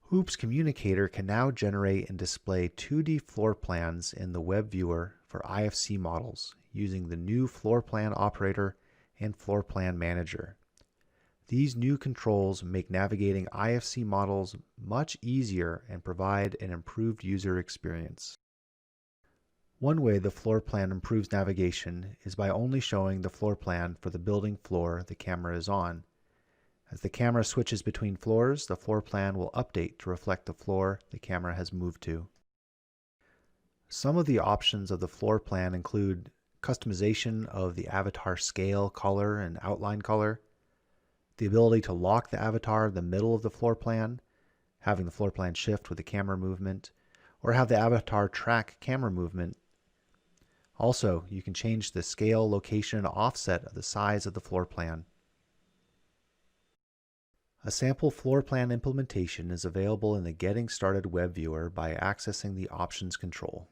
Hoop's Communicator can now generate and display 2D floor plans in the web viewer for IFC models using the new Floorplan operator and Floorplan manager. These new controls make navigating IFC models much easier and provide an improved user experience. One way the floor plan improves navigation is by only showing the floor plan for the building floor the camera is on. As the camera switches between floors, the floor plan will update to reflect the floor the camera has moved to. Some of the options of the floor plan include customization of the avatar scale, color, and outline color, the ability to lock the avatar in the middle of the floor plan, having the floor plan shift with the camera movement, or have the avatar track camera movement. Also, you can change the scale, location, and offset of the size of the floor plan. A sample floor plan implementation is available in the Getting Started web viewer by accessing the Options control.